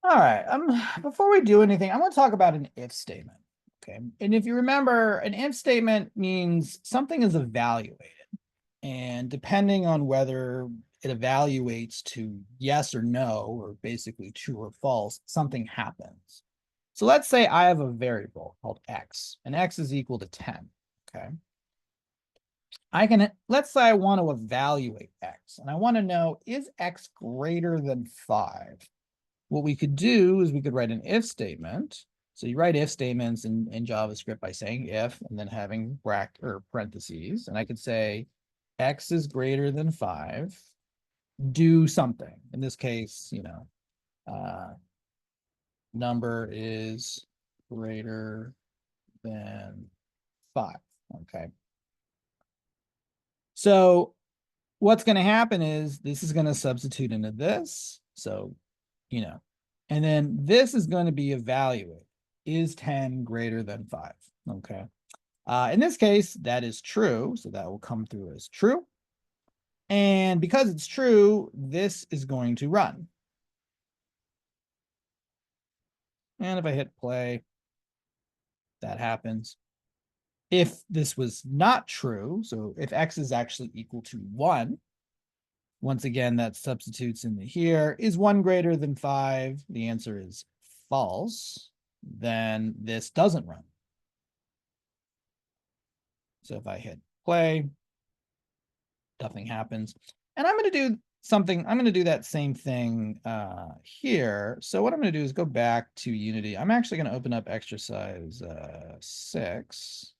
All right. Before we do anything, I want to talk about an if statement. Okay. And if you remember, an if statement means something is evaluated. And depending on whether it evaluates to yes or no, or basically true or false, something happens. So let's say I have a variable called x, and x is equal to 10. Okay. Let's say I want to evaluate x, and I want to know, is x greater than 5? What we could do is we could write an if statement. So you write if statements in JavaScript by saying if and then having bracket or parentheses. And I could say x is greater than 5, do something. In this case, number is greater than 5. Okay. So what's going to happen is this is going to substitute into this. So, and then this is going to be evaluated. Is 10 greater than 5? Okay. In this case, that is true. So that will come through as true. And because it's true, this is going to run. And if I hit play, that happens. If this was not true, so if x is actually equal to 1, once again, that substitutes into here. Is 1 greater than 5? The answer is false. Then this doesn't run. So if I hit play, nothing happens. And I'm going to do something. I'm going to do that same thing here. So what I'm going to do is go back to Unity. I'm actually going to open up exercise 6.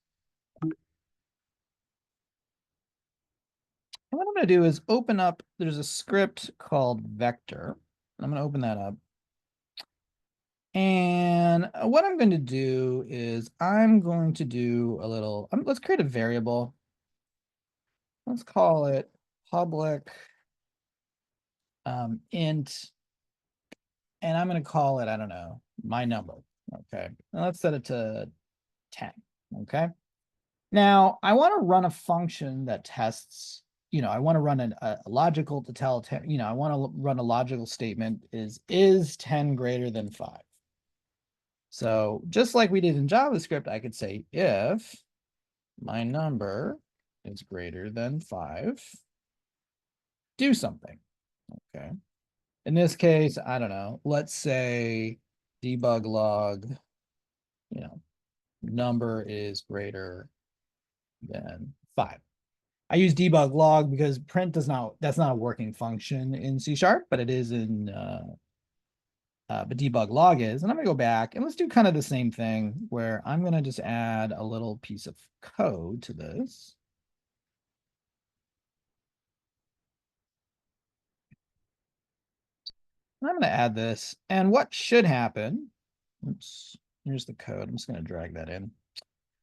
And what I'm going to do is open up, there's a script called vector. I'm going to open that up. And what I'm going to do is I'm going to do a little, let's create a variable. Let's call it public int, and I'm going to call it, I don't know, my number. Okay. Now let's set it to 10. Okay. Now I want to run a function that tests, I want to run a logical to tell, I want to run a logical statement is 10 greater than 5? So just like we did in JavaScript, I could say if my number is greater than 5, do something. Okay. In this case, I don't know, let's say debug log, number is greater than 5. I use debug log because print that's not a working function in C#, but it is in but debug log is. And I'm going to go back and let's do kind of the same thing where I'm going to just add a little piece of code to this. And I'm going to add this. And what should happen, oops, here's the code. I'm just going to drag that in.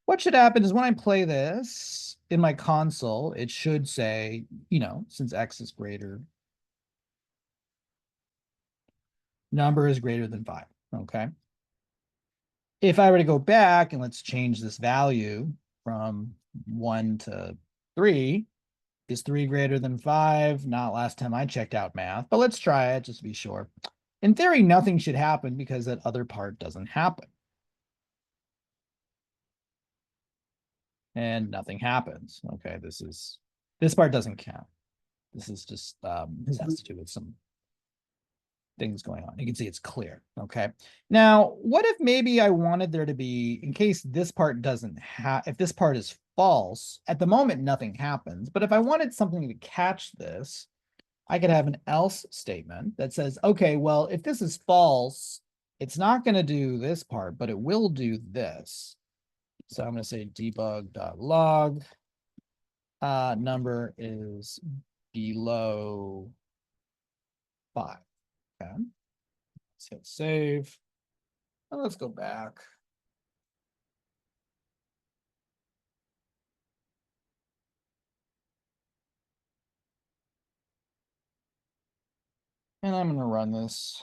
What should happen is when I play this in my console, it should say, since x is greater, number is greater than 5. Okay. If I were to go back and let's change this value from 1 to 3, is 3 greater than 5? Not last time I checked out math, but let's try it just to be sure. In theory, nothing should happen because that other part doesn't happen. And nothing happens. Okay, this part doesn't count. This is just, this has to do with some things going on. You can see it's clear. Okay. Now, what if maybe I wanted there to be, in case this part doesn't have, if this part is false, at the moment, nothing happens. But if I wanted something to catch this, I could have an else statement that says, okay, well, if this is false, it's not going to do this part, but it will do this. So I'm going to say debug.log number is below 5. Okay. Let's hit save. And let's go back. And I'm going to run this.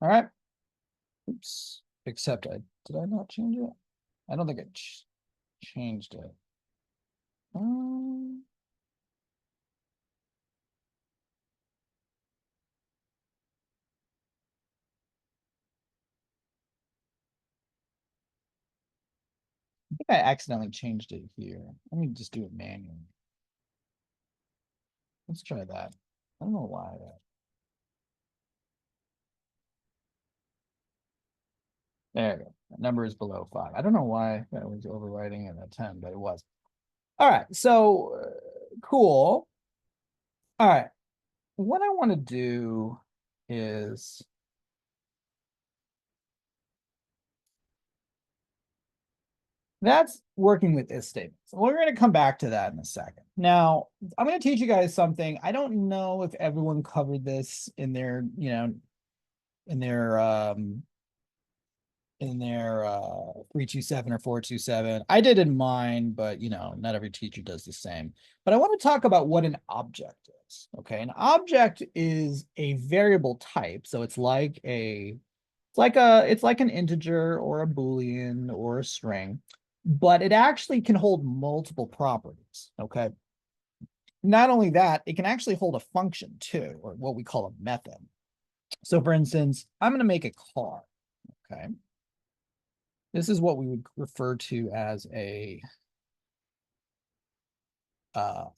All right. Oops. Except did I not change it? I don't think I changed it. I accidentally changed it here. Let me just do it manually. Let's try that. I don't know why that. There we go. That number is below 5. I don't know why that was overwriting at 10, but it was. All right, so cool. All right, what I want to do is that's working with if statements. We're going to come back to that in a second. Now, I'm going to teach you guys something. I don't know if everyone covered this in their, in their 327 or 427. I did in mine, but not every teacher does the same. But I want to talk about what an object is. Okay, an object is a variable type. So it's like an integer or a Boolean or a string, but it actually can hold multiple properties. Okay. Not only that, it can actually hold a function too, or what we call a method. So for instance, I'm going to make a car. Okay. This is what we would refer to as a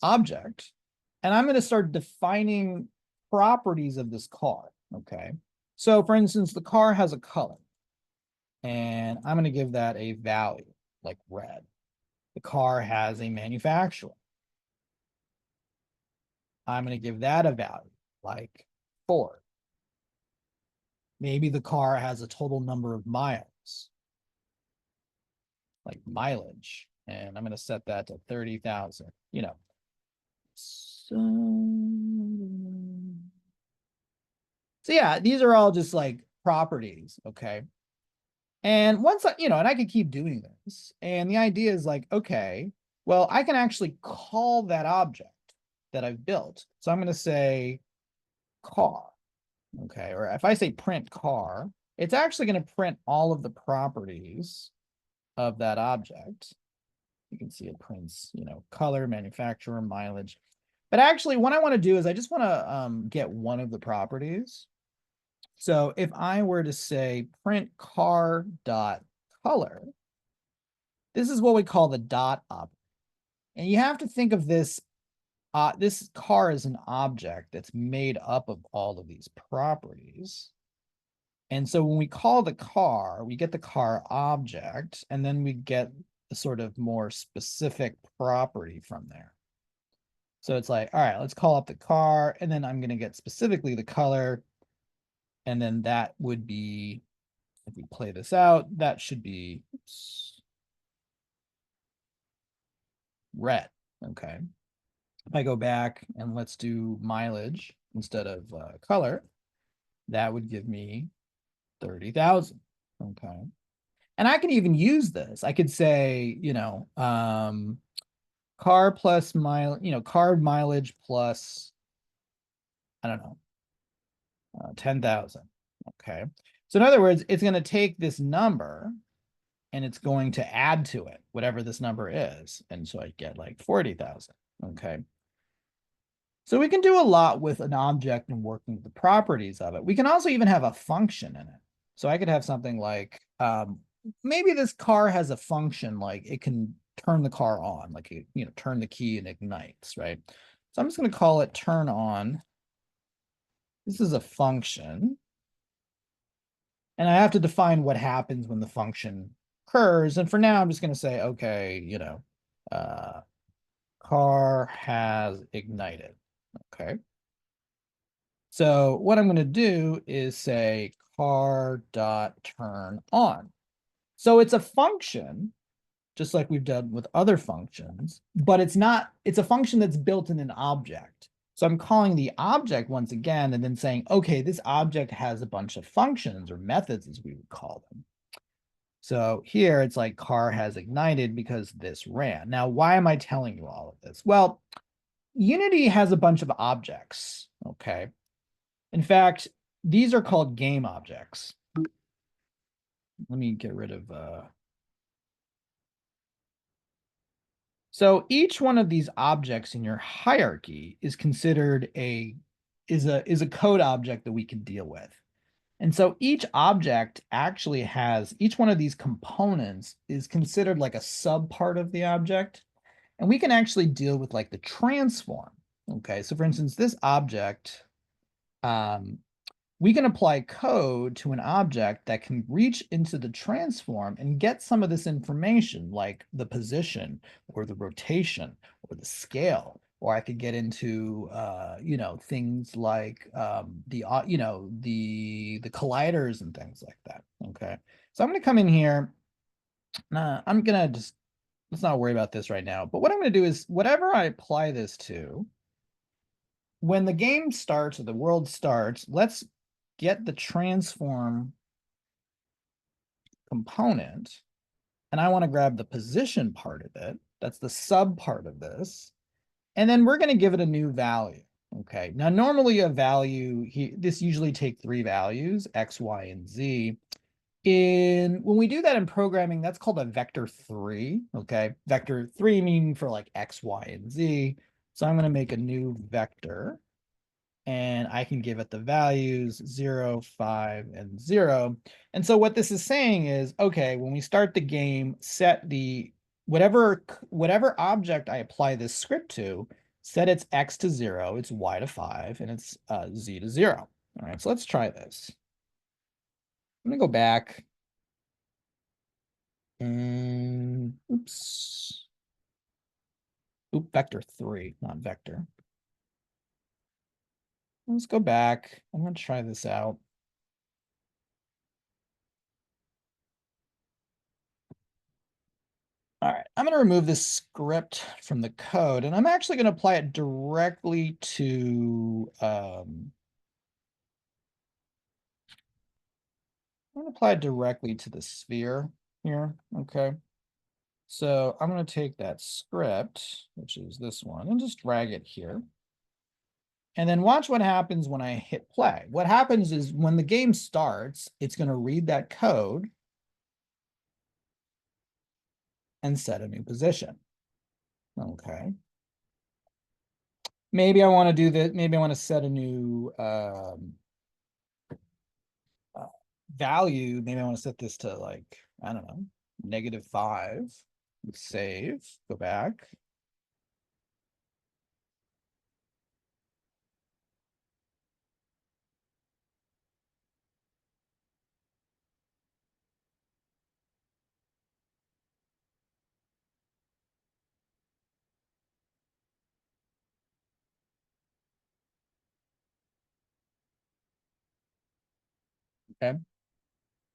object. And I'm going to start defining properties of this car. Okay. So for instance, the car has a color. And I'm going to give that a value, like red. The car has a manufacturer. I'm going to give that a value, like Ford. Maybe the car has a total number of miles, like mileage. And I'm going to set that to 30,000, So yeah, these are all just like properties, okay? And once and I could keep doing this. And the idea is like, okay, well, I can actually call that object that I've built. So I'm going to say car, okay? Or if I say print car, it's actually going to print all of the properties of that object. You can see it prints, color, manufacturer, mileage. But actually, what I want to do is I just want to get one of the properties. So if I were to say print car dot color, this is what we call the dot operator. And you have to think of this car as an object that's made up of all of these properties. And so when we call the car, we get the car object, and then we get the sort of more specific property from there. So it's like, all right, let's call up the car, and then I'm going to get specifically the color. And then that would be, if we play this out, that should be red. Okay. If I go back and let's do mileage instead of color, that would give me 30,000. Okay. And I can even use this. I could say, car plus car mileage plus, I don't know, 10,000. Okay. So in other words, it's going to take this number and it's going to add to it, whatever this number is. And so I get like 40,000. Okay. So we can do a lot with an object and working with the properties of it. We can also even have a function in it. So I could have something like, maybe this car has a function, like it can turn the car on, like, turn the key and ignites, right? So I'm just going to call it turn on. This is a function. And I have to define what happens when the function occurs. And for now, I'm just going to say, okay, car has ignited. Okay. So what I'm going to do is say car dot turn on. So it's a function, just like we've done with other functions, but it's a function that's built in an object. So I'm calling the object once again, and then saying, okay, this object has a bunch of functions or methods, as we would call them. So here it's like car has ignited because this ran. Now, why am I telling you all of this? Well, Unity has a bunch of objects, okay? In fact, these are called game objects. Let me get rid of So each one of these objects in your hierarchy is considered is a code object that we can deal with. And so each object actually has, each one of these components is considered like a subpart of the object. And we can actually deal with like the transform. Okay, so for instance, this object, we can apply code to an object that can reach into the transform and get some of this information, like the position or the rotation or the scale. Or I could get into, things like the colliders and things like that. Okay, so I'm going to come in here. I'm going to just, let's not worry about this right now. But what I'm going to do is whatever I apply this to, when the game starts or the world starts, let's get the transform component, and I want to grab the position part of it. That's the sub part of this. And then we're going to give it a new value. Okay. Now, normally a value, this usually take 3 values, X, Y, and Z. When we do that in programming, that's called a vector 3. Okay. Vector 3 meaning for like X, Y, and Z. So I'm going to make a new vector. And I can give it the values 0, 5, and 0. And so what this is saying is, okay, when we start the game, set the whatever object I apply this script to, set its X to 0, its Y to 5, and its Z to 0. All right, so let's try this. I'm gonna go back. And oops. Oop, vector 3, not vector. Let's go back. I'm gonna try this out. All right, I'm going to remove this script from the code, and I'm actually going to apply it directly to, I'm going to apply it directly to the sphere here, okay? So I'm going to take that script, which is this one, and just drag it here. And then watch what happens when I hit play. What happens is when the game starts, it's going to read that code and set a new position. Okay. Maybe I want to do that. Maybe I want to set a new value. Maybe I want to set this to like, I don't know, -5. Save, go back. Okay.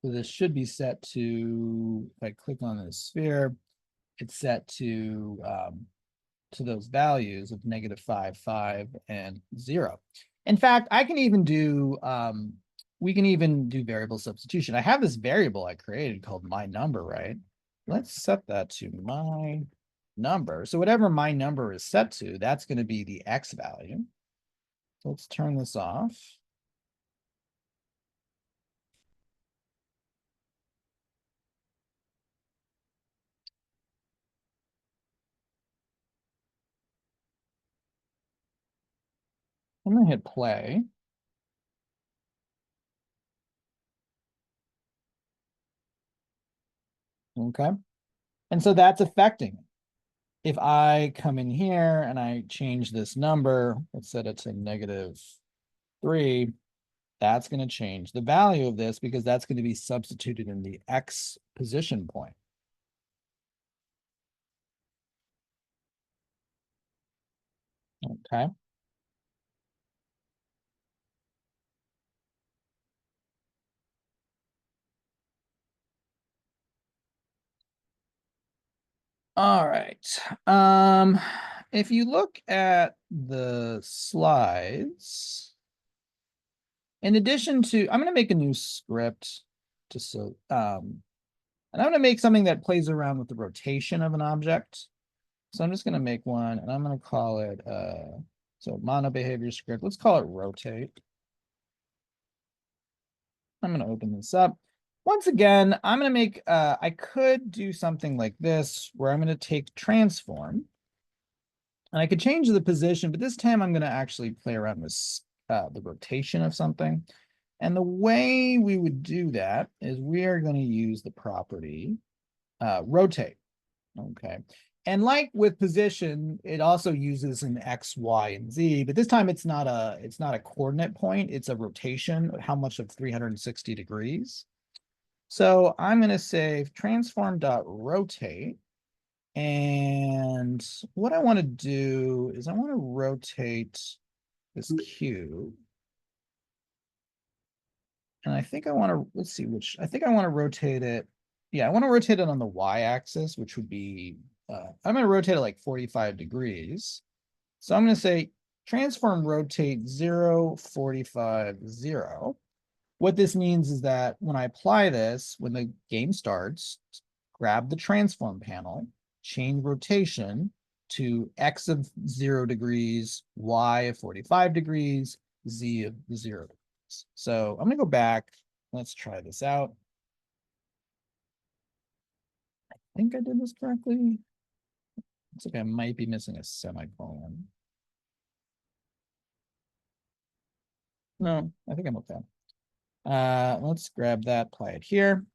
So this should be set to, if I click on the sphere, it's set to those values of -5, 5, and 0. In fact, I can even do, we can even do variable substitution. I have this variable I created called my number, right? Let's set that to my number. So whatever my number is set to, that's going to be the X value. So let's turn this off. I'm going to hit play. Okay. And so that's affecting it. If I come in here and I change this number, let's set it to -3, that's going to change the value of this because that's going to be substituted in the X position point. Okay. All right. If you look at the slides, in addition to, I'm going to make a new script just so, and I'm going to make something that plays around with the rotation of an object. So I'm just going to make one and I'm going to call it, so mono behavior script, let's call it rotate. I'm going to open this up. Once again, I'm going to make, I could do something like this where I'm going to take transform and I could change the position, but this time I'm going to actually play around with the rotation of something. And the way we would do that is we are going to use the property rotate. Okay. And like with position, it also uses an X, Y, and Z, but this time it's not a coordinate point, it's a rotation, how much of 360 degrees. So I'm going to say transform.rotate. And what I want to do is I want to rotate this cube. And I think I want to, let's see which, I think I want to rotate it. Yeah, I want to rotate it on the y-axis, which would be, I'm going to rotate it like 45 degrees. So I'm going to say transform rotate 0, 45, 0. What this means is that when I apply this, when the game starts, grab the transform panel, change rotation to X of 0 degrees, Y of 45 degrees, Z of 0 degrees. So I'm going to go back. Let's try this out. I think I did this correctly. Looks like I might be missing a semicolon. No, I think I'm okay. Let's grab that, apply it here.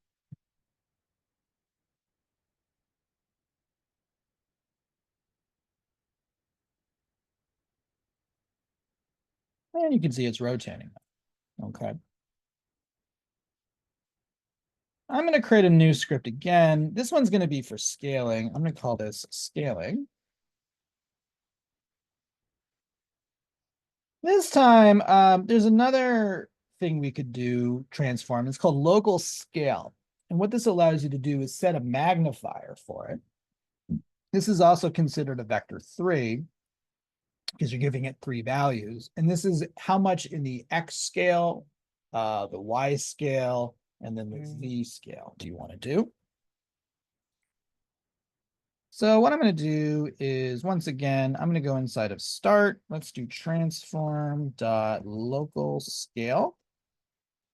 And you can see it's rotating. Okay. I'm going to create a new script again. This one's going to be for scaling. I'm going to call this scaling. This time, there's another thing we could do, transform. It's called local scale. And what this allows you to do is set a magnifier for it. This is also considered a vector 3 because you're giving it 3 values. And this is how much in the X scale, the Y scale, and then the Z scale do you want to do? So what I'm going to do is, once again, I'm going to go inside of start. Let's do transform dot local scale.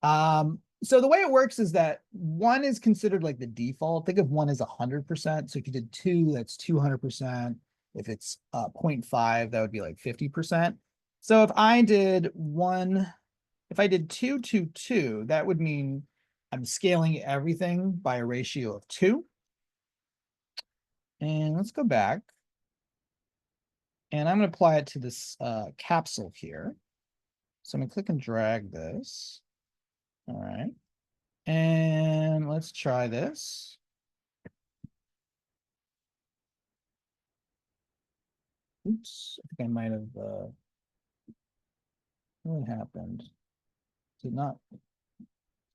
So the way it works is that 1 is considered like the default. Think of 1 as 100%. So if you did 2, that's 200%. If it's 0.5, that would be like 50%. So if I did 1, if I did 2, 2, 2, that would mean I'm scaling everything by a ratio of 2. And let's go back. And I'm going to apply it to this capsule here. So I'm going to click and drag this. All right. And let's try this. Oops, I think I might have, what happened? Did not,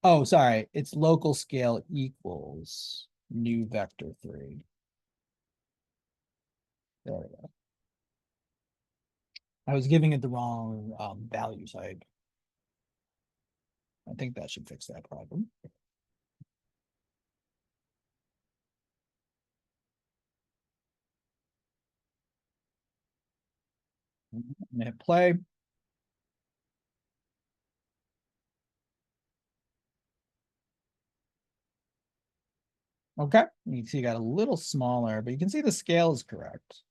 oh, sorry. It's local scale equals new vector 3. There we go. I was giving it the wrong value type. I think that should fix that problem. I'm gonna hit play. Okay, you can see it got a little smaller, but you can see the scale is correct.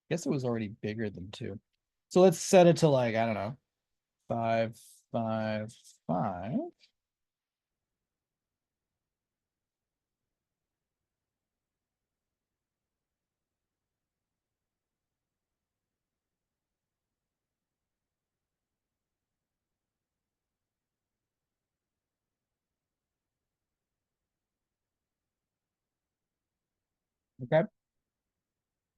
I guess it was already bigger than 2. So let's set it to like, I don't know, 5, 5, 5. Okay.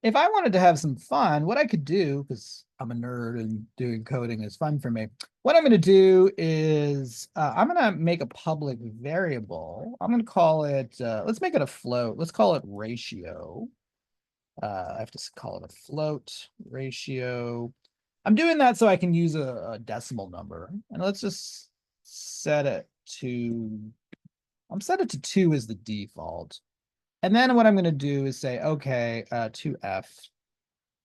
If I wanted to have some fun, what I could do, because I'm a nerd and doing coding is fun for me, what I'm going to do is I'm going to make a public variable. I'm going to call it, let's make it a float. Let's call it ratio. I have to call it a float ratio. I'm doing that so I can use a decimal number. And let's just set it to, I'm set it to 2 as the default. And then what I'm going to do is say, okay, 2f.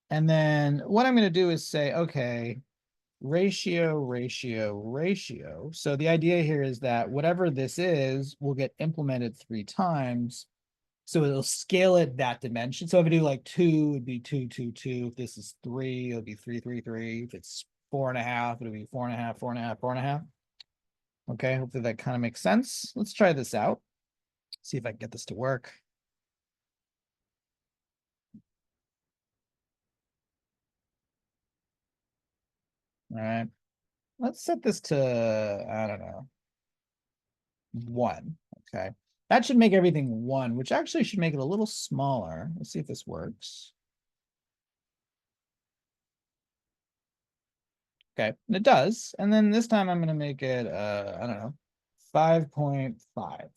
And then what I'm going to do is say, okay, ratio, ratio, ratio. So the idea here is that whatever this is will get implemented 3 times. So it'll scale it that dimension. So if I do like 2, it'd be 2, 2, 2. If this is 3, it'll be 3, 3, 3. If it's 4.5, it'll be 4.5, 4.5, 4.5. Okay, hopefully that kind of makes sense. Let's try this out. See if I can get this to work. All right. Let's set this to, I don't know, 1. Okay. That should make everything 1, which actually should make it a little smaller. Let's see if this works. Okay, and it does. And then this time I'm going to make it, I don't know, 5.5. It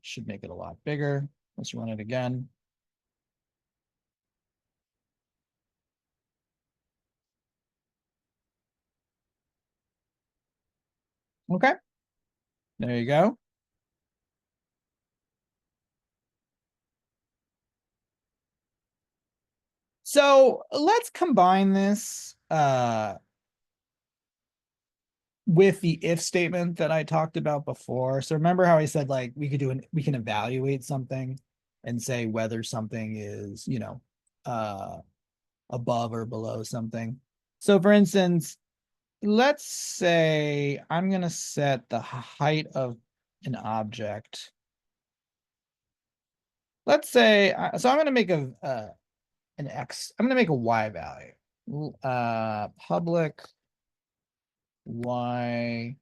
should make it a lot bigger. Let's run it again. Okay, there you go. So let's combine this with the if statement that I talked about before. So remember how I said like we can evaluate something and say whether something is, above or below something. So for instance, let's say I'm going to set the height of an object. Let's say, so I'm going to make an X, I'm going to make a Y value. Public Y,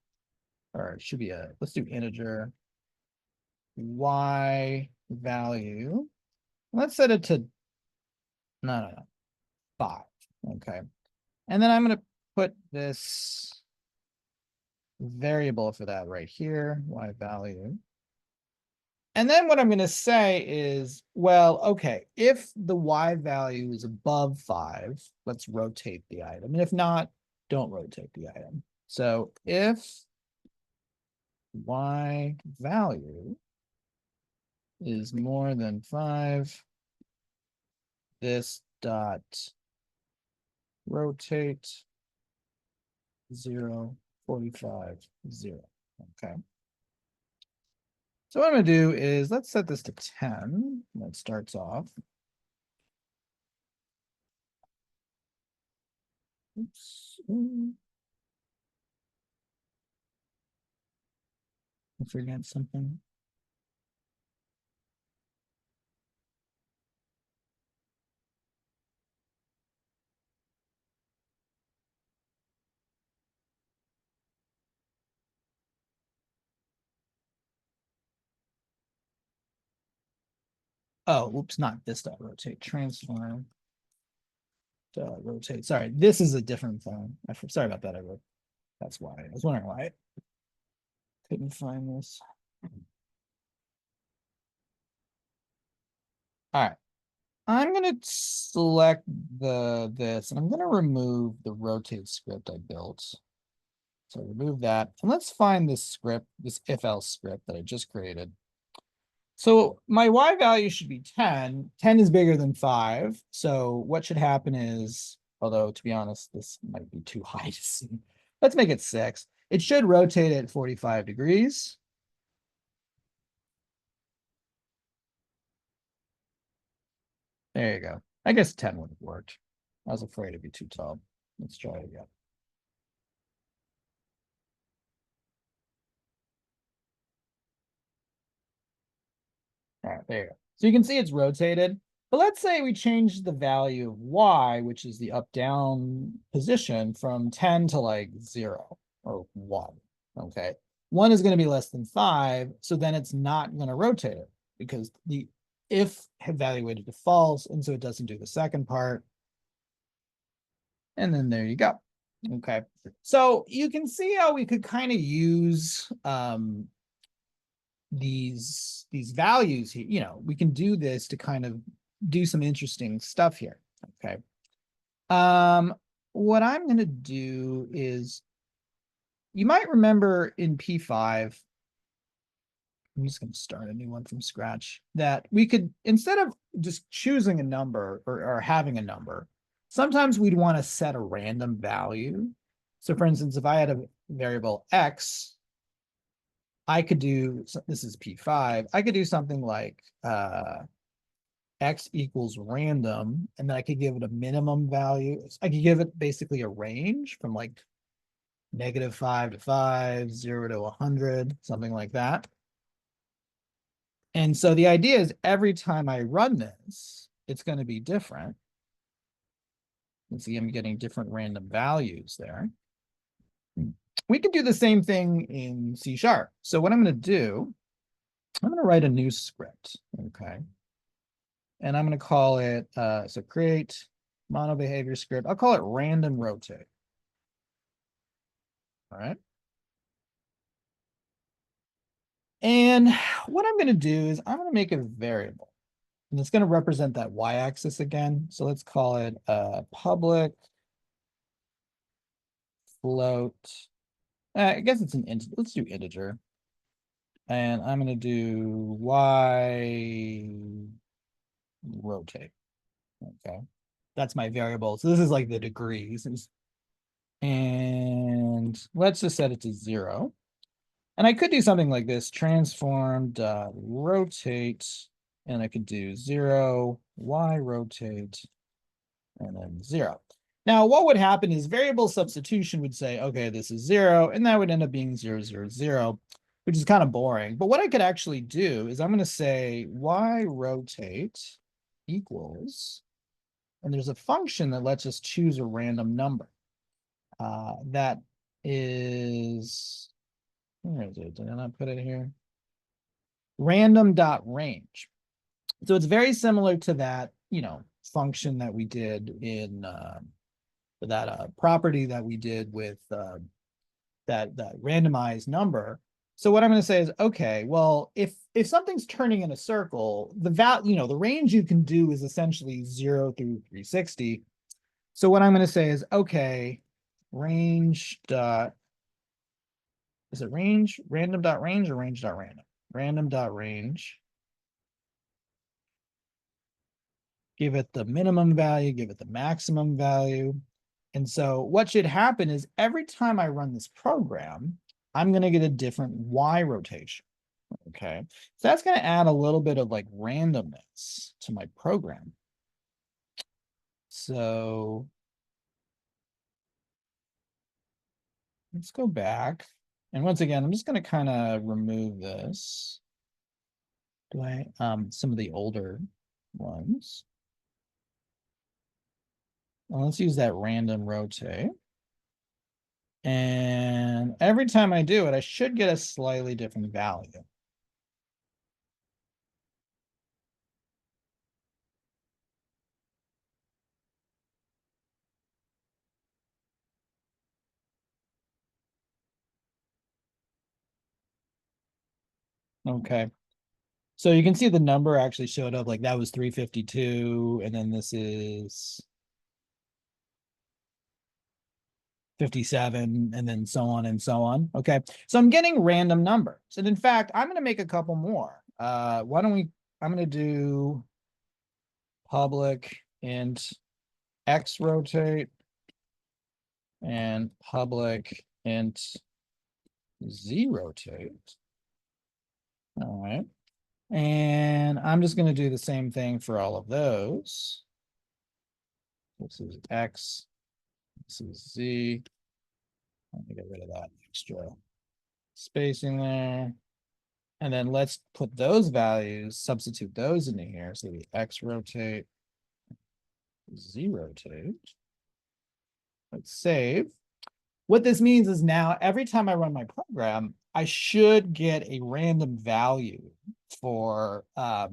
or it should be let's do integer Y value. Let's set it to, no, 5. Okay. And then I'm going to put this variable for that right here, Y value. And then what I'm going to say is, well, okay, if the Y value is above 5, let's rotate the item. And if not, don't rotate the item. So if Y value is more than 5, this dot rotate 0, 45, 0. Okay. So what I'm going to do is let's set this to 10. That starts off. Oops. I forget something. Oh, oops, not this dot rotate, transform dot rotate. Sorry, this is a different phone. Sorry about that. That's why I was wondering why I couldn't find this. All right. I'm gonna select this and I'm gonna remove the rotate script I built. So remove that. And let's find this script, this if else script that I just created. So my Y value should be 10. 10 is bigger than 5. So what should happen is, although to be honest, this might be too high to see. Let's make it 6. It should rotate at 45 degrees. There you go. I guess 10 would have worked. I was afraid it'd be too tall. Let's try it again. All right, there you go. So you can see it's rotated. But let's say we change the value of Y, which is the up-down position, from 10 to like 0 or 1. Okay. 1 is going to be less than 5. So then it's not going to rotate it because the if evaluated to false. And so it doesn't do the second part. And then there you go. Okay. So you can see how we could kind of use these values here. We can do this to kind of do some interesting stuff here. Okay. What I'm going to do is, you might remember in P5, I'm just going to start a new one from scratch, that we could, instead of just choosing a number or having a number, sometimes we'd want to set a random value. So for instance, if I had a variable X, I could do, this is P5, I could do something like X equals random, and then I could give it a minimum value. I could give it basically a range from like -5 to 5, 0 to 100, something like that. And so the idea is every time I run this, it's going to be different. You see, I'm getting different random values there. We could do the same thing in C#. So what I'm going to do, I'm going to write a new script, okay? And I'm going to call it, so create mono behavior script. I'll call it random rotate. All right. And what I'm going to do is I'm going to make a variable. And it's going to represent that y-axis again. So let's call it public float. I guess it's an integer. Let's do integer. And I'm going to do y rotate. Okay. That's my variable. So this is like the degrees. And let's just set it to 0. And I could do something like this, transformed rotate, and I could do 0, y rotate, and then 0. Now, what would happen is variable substitution would say, okay, this is 0, and that would end up being 0, 0, 0, which is kind of boring. But what I could actually do is I'm going to say y rotate equals, and there's a function that lets us choose a random number. That is, where is it? Did I not put it here? Random.range. So it's very similar to that, function that we did in that property that we did with that randomized number. So what I'm going to say is, okay, well, if something's turning in a circle, the range you can do is essentially 0 through 360. So what I'm going to say is, okay, range dot, is it range, random.range or range.random? Random.range. Give it the minimum value, give it the maximum value. And so what should happen is every time I run this program, I'm going to get a different y rotation. Okay. So that's going to add a little bit of like randomness to my program. So let's go back. And once again, I'm just going to kind of remove this. Do I, some of the older ones. Well, let's use that random rotate. And every time I do it, I should get a slightly different value. Okay. So you can see the number actually showed up, like that was 352, and then this is 57, and then so on and so on. Okay. So I'm getting random numbers. And in fact, I'm going to make a couple more. I'm going to do public int x rotate and public int z rotate. All right. And I'm just going to do the same thing for all of those. This is X, this is Z. Let me get rid of that extra spacing there. And then let's put those values, substitute those into here. So the X rotate, Z rotate. Let's save. What this means is now every time I run my program, I should get a random value for my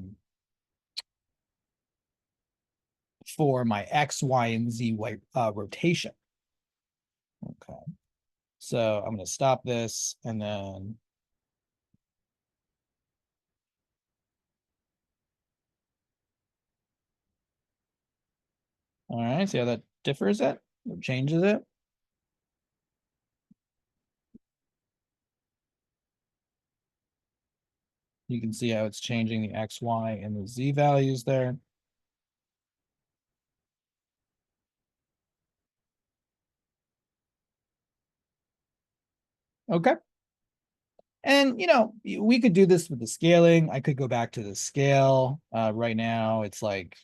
X, Y, and Z rotation. Okay. So I'm going to stop this and then all right, see how that differs it or changes it. You can see how it's changing the X, Y, and the Z values there. Okay. And, we could do this with the scaling. I could go back to the scale. Right now, it's like,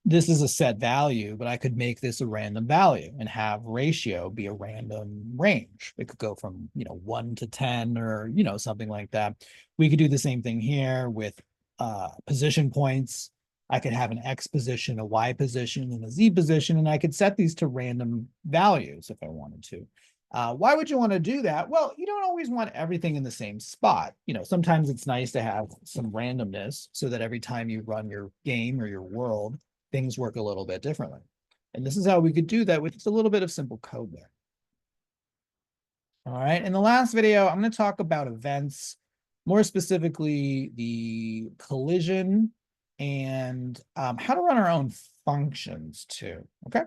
this is a set value, but I could make this a random value and have ratio be a random range. It could go from, 1 to 10 or, something like that. We could do the same thing here with position points. I could have an X position, a Y position, and a Z position, and I could set these to random values if I wanted to. Why would you want to do that? Well, you don't always want everything in the same spot. Sometimes it's nice to have some randomness so that every time you run your game or your world, things work a little bit differently. And this is how we could do that with just a little bit of simple code there. All right, in the last video, I'm going to talk about events, more specifically the collision and how to run our own functions too, okay?